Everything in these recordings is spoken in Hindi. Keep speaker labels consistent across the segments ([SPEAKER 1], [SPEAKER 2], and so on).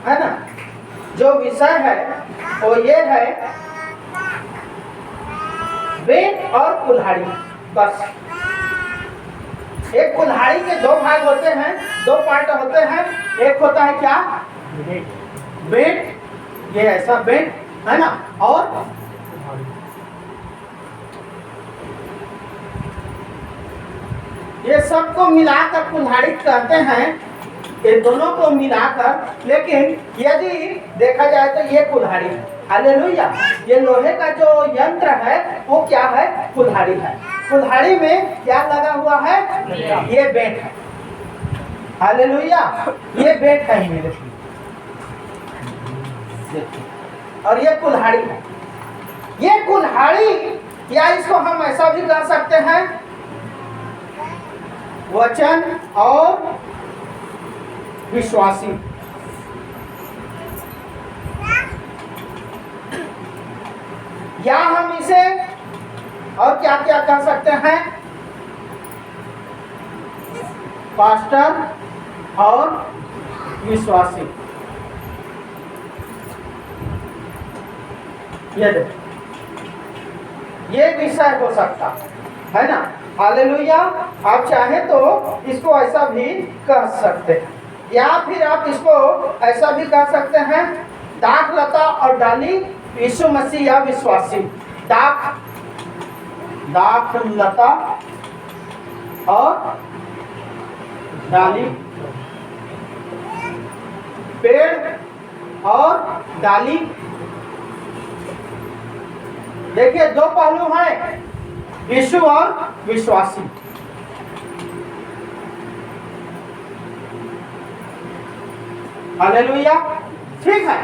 [SPEAKER 1] है ना। जो विषय है वो ये है बेंट और कुल्हाड़ी। बस एक कुल्हाड़ी के दो भाग होते हैं, दो पार्ट होते हैं। एक होता है क्या, बेंट, ये ऐसा बेंट है ना, और ये सबको मिलाकर कुल्हाड़ी कहते हैं, ये दोनों को मिलाकर। लेकिन यदि देखा जाए तो ये कुल्हाड़ी है, हालेलुया। ये लोहे का जो यंत्र है वो क्या है, कुल्हाड़ी है। कुल्हाड़ी में क्या लगा हुआ है, ये बेंट है, हालेलुया। ये बेंट है मेरे, और ये कुल्हाड़ी है। ये कुल्हाड़ी, या इसको हम ऐसा भी कह सकते हैं, वचन और विश्वासी। या हम इसे और क्या क्या कह सकते हैं, पास्टर और विश्वासी। ये विषय हो सकता है ना, हालेलुया। आप चाहे तो इसको ऐसा भी कह सकते हैं, या फिर आप इसको ऐसा भी कह सकते हैं, दाख लता और डाली यीशु मसीह या विश्वासी। दाख लता और डाली, पेड़ और डाली। देखिए दो पहलू हैं, यीशु और विश्वासी। हालेलुया, ठीक है।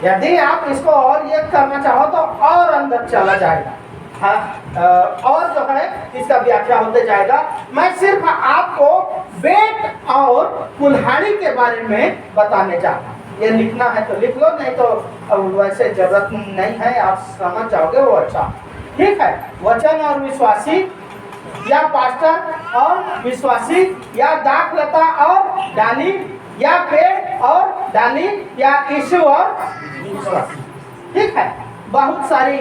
[SPEAKER 1] यदि आप इसको और ये करना चाहो तो और अंदर चला जाएगा, हाँ, और जो है इसका व्याख्या होते जाएगा। मैं सिर्फ आपको बेंट और कुल्हाड़ी के बारे में बताने चाहता हूँ। ये लिखना है तो लिख लो, नहीं तो वैसे जरूरत नहीं है, आप समझ जाओगे वो अच्छा, ठीक है। वचन और विश्वासी, या पास्टर और विश्वासी, या दाख लता और डाली, या पेड़ और डाली, या यीशु और विश्वासी, ठीक है। बहुत सारी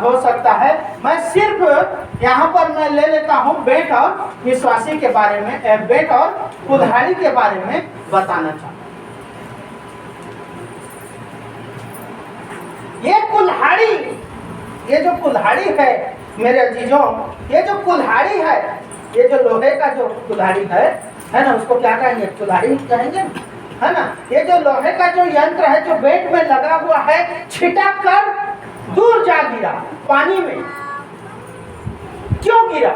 [SPEAKER 1] हो सकता है। मैं सिर्फ यहाँ पर मैं ले लेता हूँ बेंट और विश्वासी के बारे में, बेंट और कुल्हाड़ी के बारे में बताना चाहता हूँ। ये कुल्हाड़ी, ये जो कुल्हाड़ी है मेरे अजीजों, ये जो कुल्हाड़ी है, ये जो लोहे का जो कुल्हाड़ी है ना, उसको क्या कहेंगे, कुल्हाड़ी कहेंगे, है ना। ये जो लोहे का जो यंत्र है जो बेंट में लगा हुआ है, छिटक कर दूर जा गिरा पानी में। क्यों गिरा,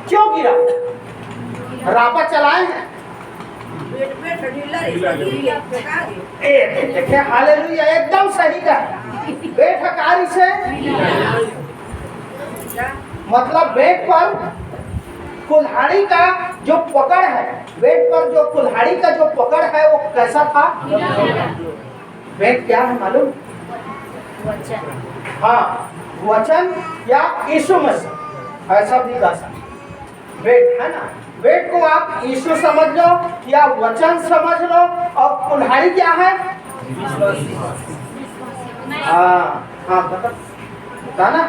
[SPEAKER 1] क्यों गिरा, रापा चलाए हैं, देखिए हालेलुया, एकदम सही का बेठकारी से, मतलब बेट पर कुल्हाड़ी का जो पकड़ है, बेट पर जो कुल्हाड़ी का जो पकड़ है वो कैसा था, बेट क्या है मालूम, हाँ, वचन या यीशु मसीह, ऐसा भी कह सकते। बेट है ना, बेट को आप यीशु समझ लो या वचन समझ लो, और कुल्हाड़ी क्या है, हाँ बता ना,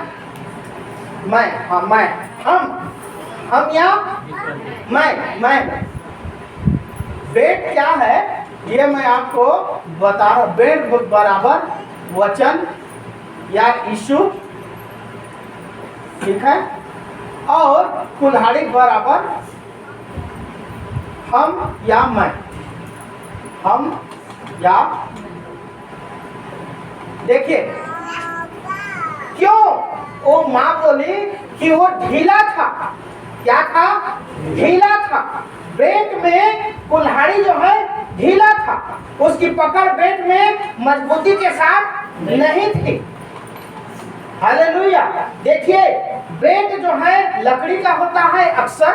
[SPEAKER 1] मैं, हम या मैं। बेट क्या है ये मैं आपको बता रहा हूँ। बेट बराबर वचन या यीशु, ठीक है, और कुल्हाड़ी बराबर हम या मैं, हम या। देखिए क्यों वो माँ बोली कि वो ढीला था, क्या था, ढीला था। बेट में कुल्हाड़ी जो है ढीला था, उसकी पकड़ बेट में मजबूती के साथ नहीं थी। हालेलुया। देखिए बेट जो है लकड़ी का होता है अक्सर,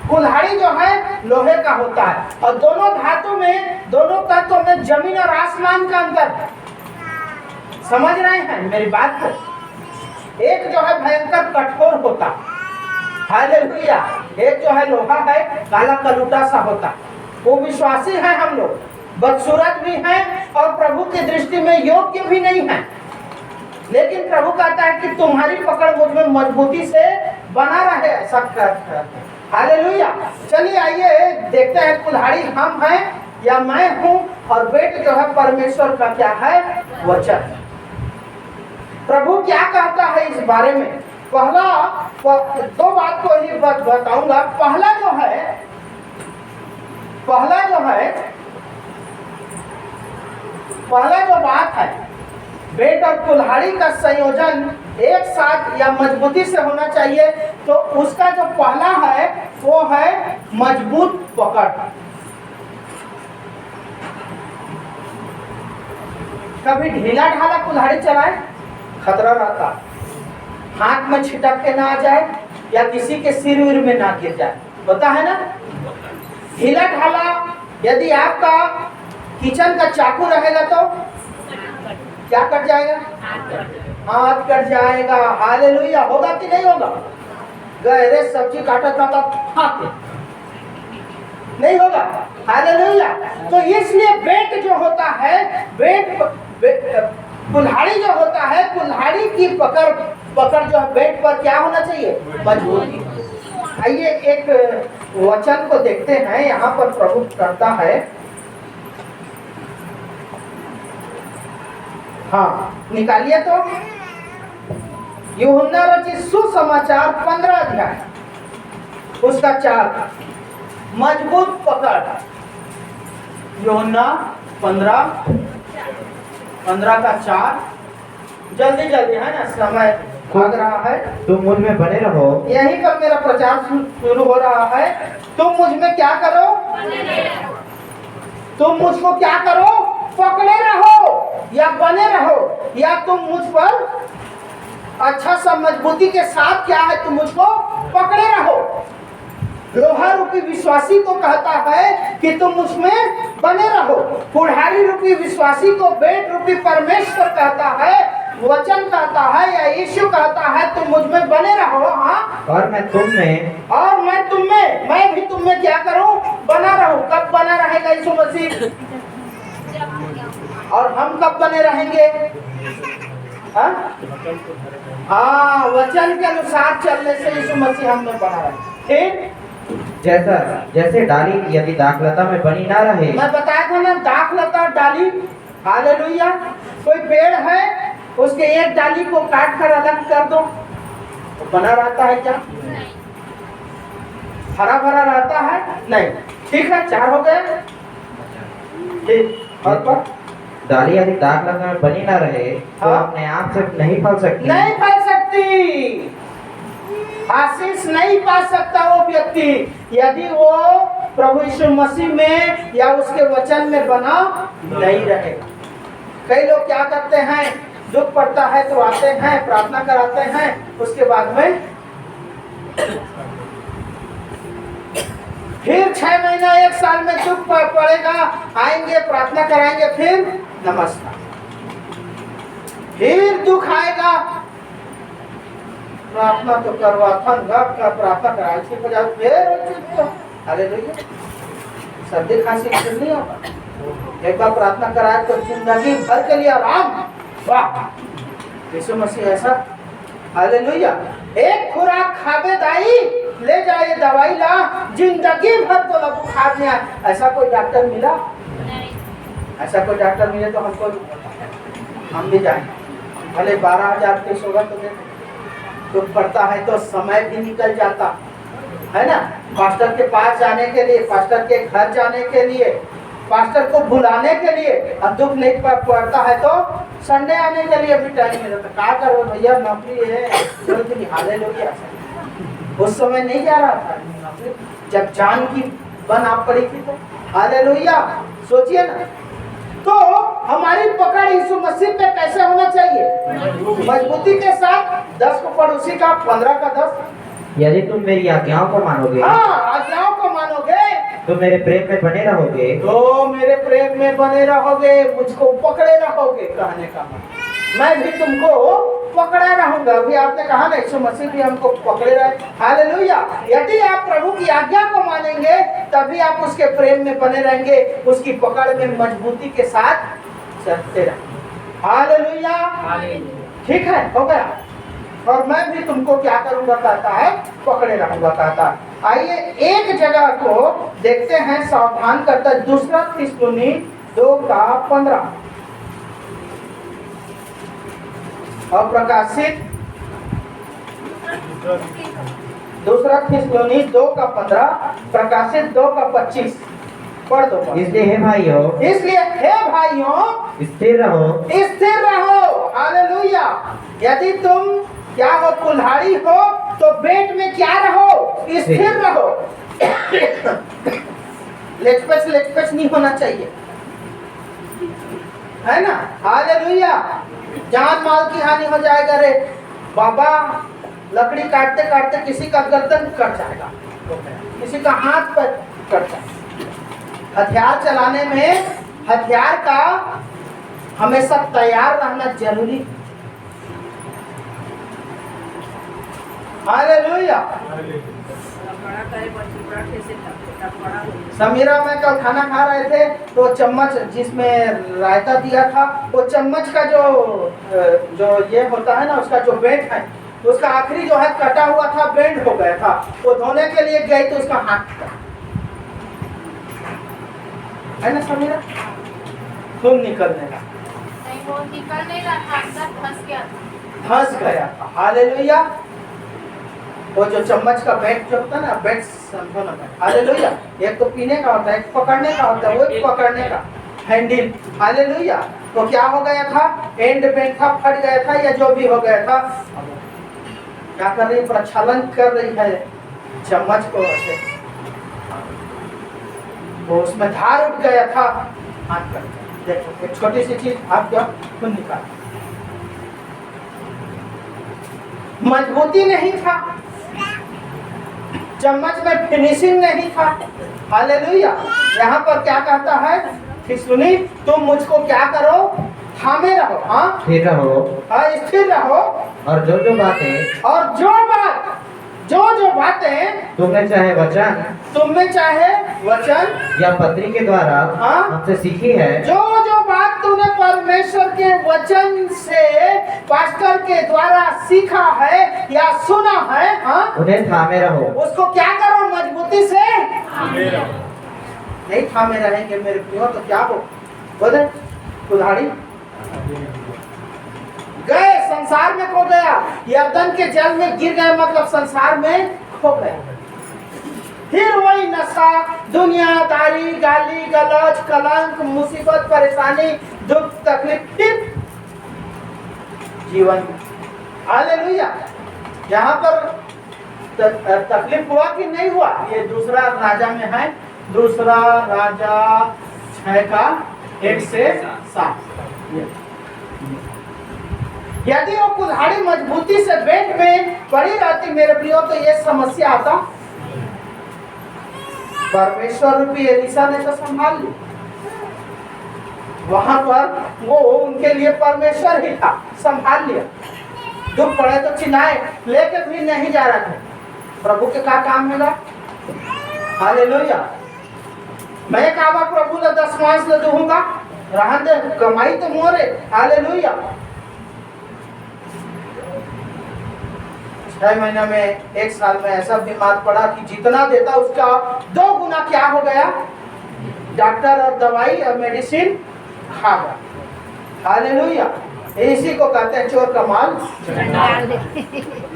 [SPEAKER 1] कुल्हाड़ी जो है लोहे का होता है, और दोनों धातु में, दोनों तत्वों में जमीन और आसमान का अंतर है। समझ रहे हैं मेरी बात को? एक जो है भयंकर कठोर होता, हालेलुया, एक जो है लोहा है काला कलूटा सा होता, वो विश्वासी हैं हम लोग, बदसूरत भी हैं और प्रभु की दृष्टि में योग्य भी नहीं है, लेकिन प्रभु कहता है कि तुम्हारी पकड़ मुझ में मजबूती से बना रहे, ऐसा कहता है। हालेलुया। चलिए आइए देखते हैं कुल्हाड़ी हम हैं या मैं हूं, और बेट जो है परमेश्वर का क्या है, वचन। प्रभु क्या कहता है इस बारे में? पहला दो बात को ही बताऊंगा। पहला जो बात है, बेट और कुल्हाड़ी का संयोजन एक साथ या मजबूती से होना चाहिए। तो उसका जो पहला है वो है मजबूत पकड़। कभी ढीला ढाला कुल्हाड़ी चलाए, खतरा रहता, हाथ में छिटक के ना आ जाए या किसी के सिर विर में ना गिर जाए, होता है ना। ढीला ढाला यदि आपका किचन का चाकू रहेगा तो क्या कट जाएगा? हाथ कट जाएगा। हालेलुया। होगा कि नहीं होगा? गहरे सब्जी काटा था हाथ नहीं होगा। हालेलुया। तो इसलिए बेट जो होता है, कुल्हाड़ी जो होता है, कुल्हाड़ी की पकड़ जो है बेट पर क्या होना चाहिए? मजबूती। आइए एक वचन को देखते हैं, यहाँ पर प्रभु करता है। हाँ, निकालिए तो यूहन्ना रचित सुसमाचार 15 अध्याय उसका 4, मजबूत पकड़। यूहन्ना 15 का 4। जल्दी है ना, समय भाग रहा है।
[SPEAKER 2] तुम मुझ में बने रहो।
[SPEAKER 1] यहीं पर मेरा प्रचार शुरू हो रहा है। तुम मुझ में क्या करो? तुम मुझको क्या करो? पकड़े रहो या बने रहो, या तुम मुझ पर अच्छा सा मजबूती के साथ क्या है, तुम मुझको पकड़े रहो। लोहा रूपी विश्वासी को कहता है कि तुम उसमें बने रहो। कुल्हाड़ी रूपी विश्वासी को बेट रूपी परमेश्वर कहता है, वचन कहता है या यीशु कहता है तुम मुझ में बने रहो। हाँ,
[SPEAKER 2] और मैं तुम में,
[SPEAKER 1] और मैं तुम में, मैं भी तुम में क्या करूं? बना रहूं। कब बना रहेगा यीशु मसीह? और हम कब बने रहेंगे? हाँ, वचन के अनुसार चलने से यीशु मसीह हम में बना रहे। ठीक,
[SPEAKER 2] जैसे डाली यदि दाखलता में बनी ना रहे।
[SPEAKER 1] मैं बताया था ना, दाखलता डाली। हालेलुया। कोई पेड़ है, उसके एक डाली को काट कर अलग कर दो, तो बना रहता है क्या? हरा भरा रहता है? नहीं। ठीक है, 4 हो गए। ठीक, और पर
[SPEAKER 2] डाली यदि दाखलता में बनी ना रहे तो
[SPEAKER 1] हाँ?
[SPEAKER 2] अपने आप से नहीं फल सकती।
[SPEAKER 1] नहीं फल सकती, आशीष नहीं पा सकता वो व्यक्ति यदि वो प्रभु यीशु मसीह में या उसके वचन में बना नहीं रहेगा। कई लोग क्या करते हैं, दुख पड़ता है तो आते हैं, प्रार्थना कराते हैं, उसके बाद में फिर 6 महीना 1 साल में दुख पड़ेगा, आएंगे प्रार्थना कराएंगे, फिर नमस्कार, फिर दुख आएगा, प्रार्थना तो करवा था, का प्रार्थना कराई थी, फिर हालेलुया। सर्दी खांसी फिर नहीं होगा। एक बार प्रार्थना कराए तो जिंदगी भर के लिए आराम। वाह, यीशु मसीह ऐसा। हालेलुया। एक खुराक खावे दाई, ले जाए दवाई ला, जिंदगी भर तो लगू खाद में। ऐसा कोई डॉक्टर मिला? ऐसा कोई डॉक्टर मिले तो हमको हम भी जाए, भले 12,000 फीस होगा तो दे। दुख पड़ता है तो समय भी निकल जाता है ना, पास्टर के पास जाने के लिए, पास्टर के घर जाने के लिए, पास्टर को बुलाने के लिए। अब दुख नहीं पड़ता है तो संडे आने के लिए भी टाइम नहीं रहता। क्या करो भैया, नौकरी है, हालेलुया। उस समय नहीं जा रहा था, जब जान की बन आप पड़ी थी तो हालेलुया। सोचिए ना, तो हमारी पकड़ यीशु मसीह पे कैसे होना चाहिए? मजबूती के साथ। 10 को पढ़ उसी का 15 का 10।
[SPEAKER 2] यदि तुम मेरी आज्ञाओं को मानोगे,
[SPEAKER 1] हाँ, आज्ञाओं को मानोगे
[SPEAKER 2] तो मेरे प्रेम में बने रहोगे,
[SPEAKER 1] तो मेरे प्रेम में बने रहोगे, मुझको पकड़े रहोगे। कहने का मतलब मैं भी तुमको पकड़ा रहूंगा। अभी आपने कहा ना यीशु मसीह भी हमको पकड़े रहे। हालेलुया। यदि आप प्रभु की आज्ञा को मानेंगे तभी आप उसके प्रेम में बने रहेंगे, उसकी पकड़ में मजबूती के साथ चलते रहेंगे। हालेलुया। ठीक है, हो गया। और मैं भी तुमको क्या करूंगा कहता है, पकड़े रहूंगा कहता है। आइए एक जगह को देखते हैं, सावधान करता है। दूसरा थिस्सलुनी 2:15 और प्रकाशित दूसरा थिस्सलुनी 2:15 प्रकाशित 2:25 पढ़ दो।
[SPEAKER 2] इसलिए हे भाइयों, स्थिर
[SPEAKER 1] रहो। हालेलुया। यदि तुम क्या हो, कुल्हाड़ी हो, तो पेट में क्या रहो, स्थिर रहो। लेचपेच नहीं होना चाहिए, है ना। हालेलुया। जान माल की हानि हो जाएगा रे बाबा। लकड़ी काटते काटते किसी का गर्दन कट जाएगा, किसी का हाथ पर कट जाएगा। हथियार चलाने में हथियार का हमेशा तैयार रहना जरूरी है। हालेलुया। समीरा में कल खाना खा रहे थे तो चम्मच जिसमें रायता दिया था, वो चम्मच का जो ये होता है ना, उसका जो बेंट है, उसका आखिरी जो है कटा हुआ था, बेंड हो गया था। वो धोने के लिए गई तो उसका हाथ कटा, है ना समीरा, खून निकलने लगा।
[SPEAKER 3] नहीं, वो निकल नहीं रहा था, अंदर
[SPEAKER 1] फंस गया था। हालेलुया। वो जो चम्मच का बेंट जो होता है ना, बेंट समझो ना। हालेलुया। एक तो पीने का होता है, एक पकड़ने का होता है, वो एक पकड़ने का हैंडल। हालेलुया। तो क्या हो गया था, एंड बेंट था, फट गया था, या जो भी हो गया था। क्या कर रही है, प्रक्षालन कर रही है चम्मच को ऐसे, वो उसमें धार उठ गया था हाथ पर। देखो एक छोटी सी चीज आप जब खून निकाल, मजबूती नहीं था, चम्मच में फिनिशिंग नहीं था। हालेलुया। यहाँ पर क्या कहता है, थिस्सलुनी, तुम मुझको क्या करो, थामे रहो। हाँ,
[SPEAKER 2] स्थिर रहो।
[SPEAKER 1] हाँ, स्थिर रहो।
[SPEAKER 2] और जो
[SPEAKER 1] बातें
[SPEAKER 2] तुमने चाहे वचन
[SPEAKER 1] या
[SPEAKER 2] पत्री के द्वारा
[SPEAKER 1] हाँ?
[SPEAKER 2] हमसे सीखी है,
[SPEAKER 1] जो बात तूने परमेश्वर के वचन से पास्टर के द्वारा सीखा है या सुना है, हाँ?
[SPEAKER 2] उन्हें थामे रहो।
[SPEAKER 1] उसको क्या करो, मजबूती से नहीं थामे रहेंगे मेरे प्रियो तो क्या हो, बोले कुल्हाड़ी गए, संसार में खो गया, यरदन के जल में गिर गए, मतलब संसार में खो गया। फिर वही नशा, दुनियादारी, गाली गलौज, कलंक, मुसीबत, परेशानी, दुख, तकलीफ, फिर जीवन। हालेलुया। यहाँ पर तकलीफ हुआ कि नहीं हुआ, ये दूसरा राजा में है, दूसरा राजा 6:1-7। यदि वो कुल्हाड़ी मजबूती से बेंट में पड़ी रहती मेरे प्रियो, तो ये समस्या आता। परमेश्वर रूपी एलिशा ने तो संभाल ली, वहां पर वो उनके लिए परमेश्वर ही था, संभाल लिया। दुख पड़े तो चिल्लाए, लेके भी नहीं जा रहा था। प्रभु के क्या काम है? हालेलुया। मैं काबा प्रभु ने 10 मास ले दूंगा, रहन दे, कमाई तो मोरे। हालेलुया। 6 महीना में, 1 साल में ऐसा बीमार पड़ा कि जितना देता उसका 2 गुना क्या हो गया, डॉक्टर और दवाई और मेडिसिन खा गया। हालेलुया। इसी को कहते हैं चोर का माल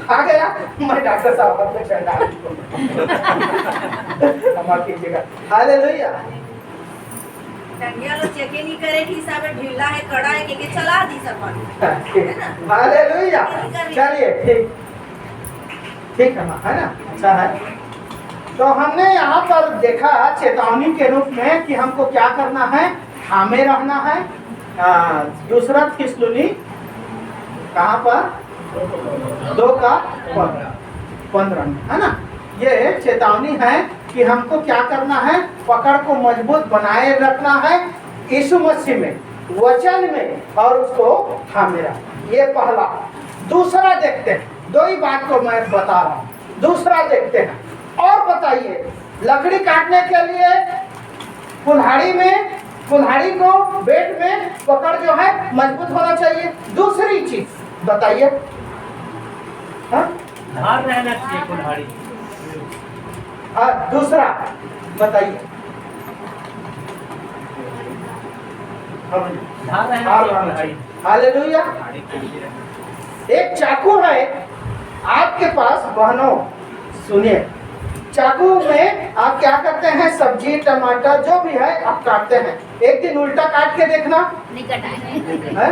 [SPEAKER 1] खा गया। मैं डॉक्टर साहब अपने चंडाल कीजिएगा। हालेलुया।
[SPEAKER 4] टंगिया लोग चेक नहीं करे कि हिसाब में ढीला है, कड़ा है, के चला दी सब है ना।
[SPEAKER 1] हालेलुया। चलिए ठीक है ना, अच्छा है। तो हमने यहाँ पर देखा चेतावनी के रूप में कि हमको क्या करना है, थामे रहना है। दूसरा थिस्सलुनी कहाँ पर, 2:15 है ना। ये चेतावनी है कि हमको क्या करना है, पकड़ को मजबूत बनाए रखना है यीशु मसीह में, वचन में, और उसको थामे रखना। ये पहला। दूसरा देखते हैं, दो ही बात को मैं बता रहा हूँ, दूसरा देखते हैं। और बताइए, लकड़ी काटने के लिए कुल्हाड़ी को बेट में पकड़ जो है मजबूत होना चाहिए। दूसरी चीज बताइए, हाँ?
[SPEAKER 5] धार रहना चाहिए कुल्हाड़ी।
[SPEAKER 1] दूसरा बताइए,
[SPEAKER 5] धार रहना चाहिए कुल्हाड़ी।
[SPEAKER 1] हालेलुया। एक चाकू है आपके पास बहनों, सुनिए, चाकू में आप क्या करते हैं, सब्जी टमाटर जो भी है आप काटते हैं। एक दिन उल्टा काट के देखना,
[SPEAKER 3] नहीं कटाएंगे।
[SPEAKER 1] है?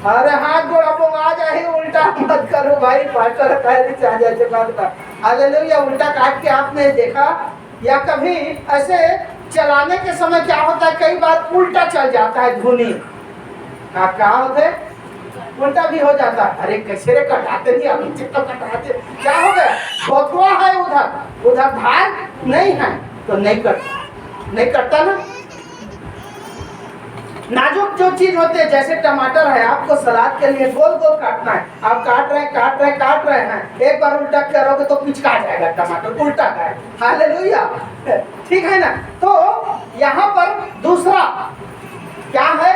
[SPEAKER 1] अरे हाथ गोड़ा पोंगा जाए, उल्टा मत करो भाई, पास्टर पहले से आ जाए बात का। हालेलुया। उल्टा काट के आपने देखा, या कभी ऐसे चलाने के समय क्या होता है, कई बार उल्टा चल जाता है धुनी, क्या होते उल्टा भी हो जाता है। अरे कैसे रे कटाते नहीं, अभी चित्त कटाते, क्या हो गया, भोथुआ है उधर धार नहीं है तो नहीं करता ना। नाजुक जो चीज होते हैं, जैसे टमाटर है, आपको सलाद के लिए गोल गोल काटना है, आप काट रहे हैं, एक बार उल्टा करोगे तो पिचका जाएगा टमाटर, उल्टा का है। हालेलुया, ठीक है ना। तो यहाँ पर दूसरा क्या है,